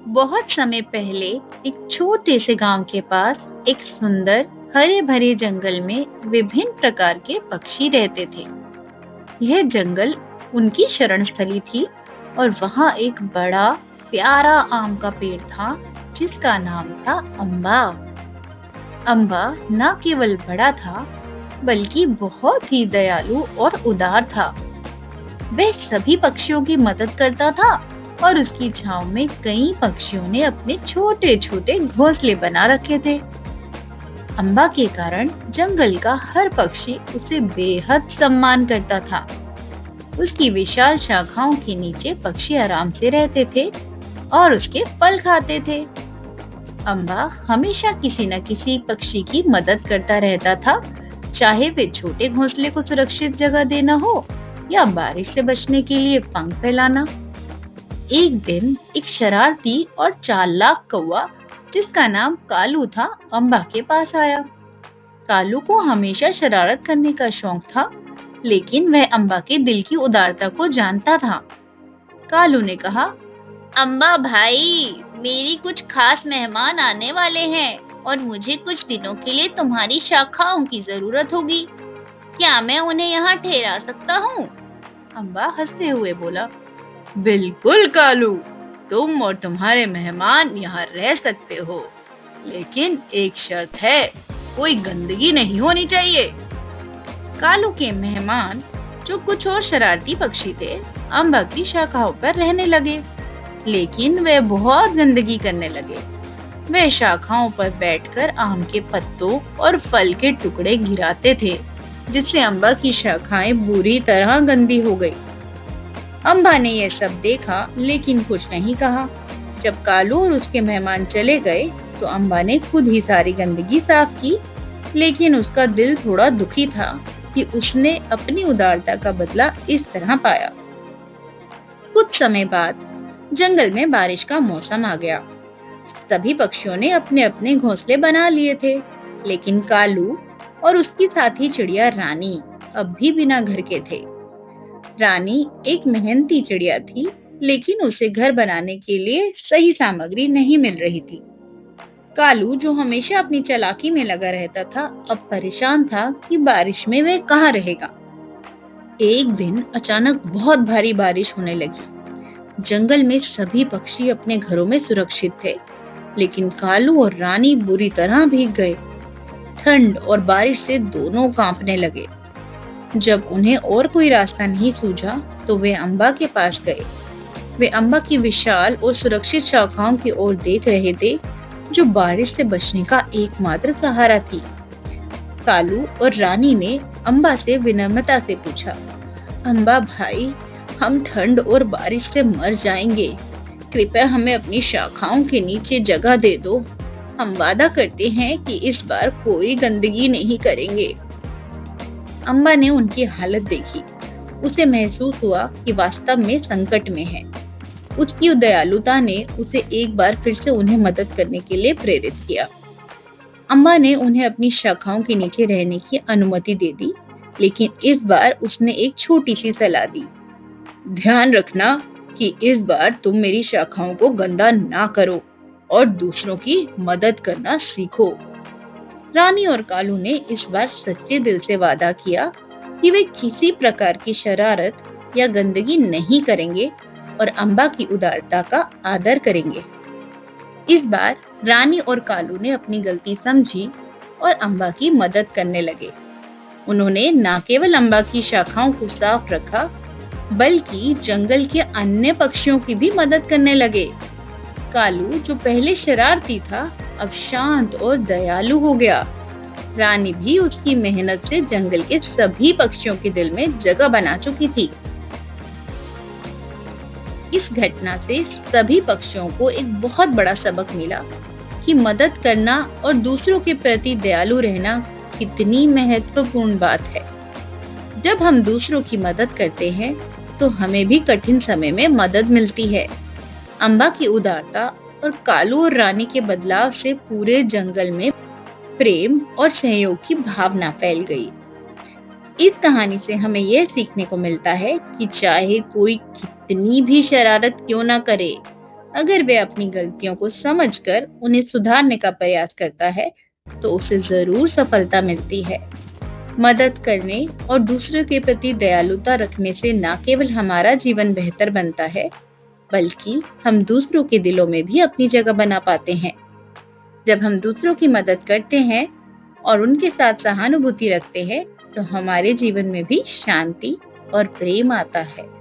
बहुत समय पहले एक छोटे से गांव के पास एक सुंदर हरे भरे जंगल में विभिन्न प्रकार के पक्षी रहते थे। यह जंगल उनकी शरण स्थली थी और वहाँ एक बड़ा प्यारा आम का पेड़ था जिसका नाम था अम्बा। अम्बा न केवल बड़ा था बल्कि बहुत ही दयालु और उदार था। वह सभी पक्षियों की मदद करता था और उसकी छांव में कई पक्षियों ने अपने छोटे छोटे घोंसले बना रखे थे। अम्बा के कारण जंगल का हर पक्षी उसे बेहद सम्मान करता था। उसकी विशाल शाखाओं के नीचे पक्षी आराम से रहते थे और उसके फल खाते थे। अम्बा हमेशा किसी न किसी पक्षी की मदद करता रहता था, चाहे वे छोटे घोंसले को सुरक्षित जगह देना हो या बारिश से बचने के लिए पंख फैलाना। एक दिन एक शरारती और चालाक कौवा जिसका नाम कालू था, अम्बा के पास आया। कालू को हमेशा शरारत करने का शौक था, लेकिन वह अम्बा के दिल की उदारता को जानता था। कालू ने कहा, अम्बा भाई, मेरी कुछ खास मेहमान आने वाले हैं और मुझे कुछ दिनों के लिए तुम्हारी शाखाओं की जरूरत होगी। क्या मैं उन्हें यहाँ ठहरा सकता हूँ? अम्बा हंसते हुए बोला, बिल्कुल कालू, तुम और तुम्हारे मेहमान यहाँ रह सकते हो, लेकिन एक शर्त है, कोई गंदगी नहीं होनी चाहिए। कालू के मेहमान, जो कुछ और शरारती पक्षी थे, अम्बा की शाखाओं पर रहने लगे, लेकिन वे बहुत गंदगी करने लगे। वे शाखाओं पर बैठकर आम के पत्तों और फल के टुकड़े गिराते थे, जिससे अम्बा की शाखाएं बुरी तरह गंदी हो गई। अम्बा ने यह सब देखा, लेकिन कुछ नहीं कहा। जब कालू और उसके मेहमान चले गए, तो अम्बा ने खुद ही सारी गंदगी साफ की, लेकिन उसका दिल थोड़ा दुखी था कि उसने अपनी उदारता का बदला इस तरह पाया। कुछ समय बाद जंगल में बारिश का मौसम आ गया। सभी पक्षियों ने अपने अपने घोंसले बना लिए थे, लेकिन कालू और उसकी साथी चिड़िया रानी अब भी बिना घर के थे। रानी एक मेहनती चिड़िया थी, लेकिन उसे घर बनाने के लिए सही सामग्री नहीं मिल रही थी। कालू, जो हमेशा अपनी चालाकी में लगा रहता था, अब परेशान था कि बारिश में वह कहाँ रहेगा। एक दिन अचानक बहुत भारी बारिश होने लगी। जंगल में सभी पक्षी अपने घरों में सुरक्षित थे, लेकिन कालू और रानी बुरी तरह भीग गए। ठंड और बारिश से दोनों कांपने लगे। जब उन्हें और कोई रास्ता नहीं सूझा, तो वे अम्बा के पास गए। वे अम्बा की विशाल और सुरक्षित शाखाओं की ओर देख रहे थे, जो बारिश से बचने का एकमात्र सहारा थी। कालू और रानी ने अम्बा से विनम्रता से पूछा, अम्बा भाई, हम ठंड और बारिश से मर जाएंगे। कृपया हमें अपनी शाखाओं के नीचे जगह दे दो। हम वादा करते हैं कि इस बार कोई गंदगी नहीं करेंगे। अम्बा ने उनकी हालत देखी। उसे महसूस हुआ कि वास्तव में संकट में है। उसकी दयालुता ने उसे एक बार फिर से उन्हें मदद करने के लिए प्रेरित किया। अम्बा ने उन्हें अपनी शाखाओं के नीचे रहने की अनुमति दे दी, लेकिन इस बार उसने एक छोटी सी सलाह दी। ध्यान रखना कि इस बार तुम मेरी शाखाओं को गंदा ना करो और दूसरों की मदद करना सीखो। रानी और कालू ने इस बार सच्चे दिल से वादा किया कि वे किसी प्रकार की शरारत या गंदगी नहीं करेंगे और अम्बा की उदारता का आदर करेंगे। इस बार रानी और कालू ने अपनी गलती समझी और अम्बा की मदद करने लगे। उन्होंने न केवल अम्बा की शाखाओं को साफ रखा, बल्कि जंगल के अन्य पक्षियों की भी मदद करने लगे। कालू, जो पहले शरारती था, अब शांत और दयालु हो गया। रानी भी उसकी मेहनत से जंगल के सभी पक्षियों के दिल में जगह बना चुकी थी। इस घटना से सभी पक्षियों को एक बहुत बड़ा सबक मिला कि मदद करना और दूसरों के प्रति दयालु रहना कितनी महत्वपूर्ण बात है। जब हम दूसरों की मदद करते हैं, तो हमें भी कठिन समय में मदद मिलती है। अम्बा की उदारता और कालू और रानी के बदलाव से पूरे जंगल में प्रेम और सहयोग की भावना फैल गई। इस कहानी से हमें यह सीखने को मिलता है कि चाहे कोई कितनी भी शरारत क्यों ना करे, अगर वह अपनी गलतियों को समझकर उन्हें सुधारने का प्रयास करता है, तो उसे जरूर सफलता मिलती है। मदद करने और दूसरों के प्रति दयालुता रखने से न केवल हमारा जीवन बेहतर बनता है, बल्कि हम दूसरों के दिलों में भी अपनी जगह बना पाते हैं। जब हम दूसरों की मदद करते हैं और उनके साथ सहानुभूति रखते हैं, तो हमारे जीवन में भी शांति और प्रेम आता है।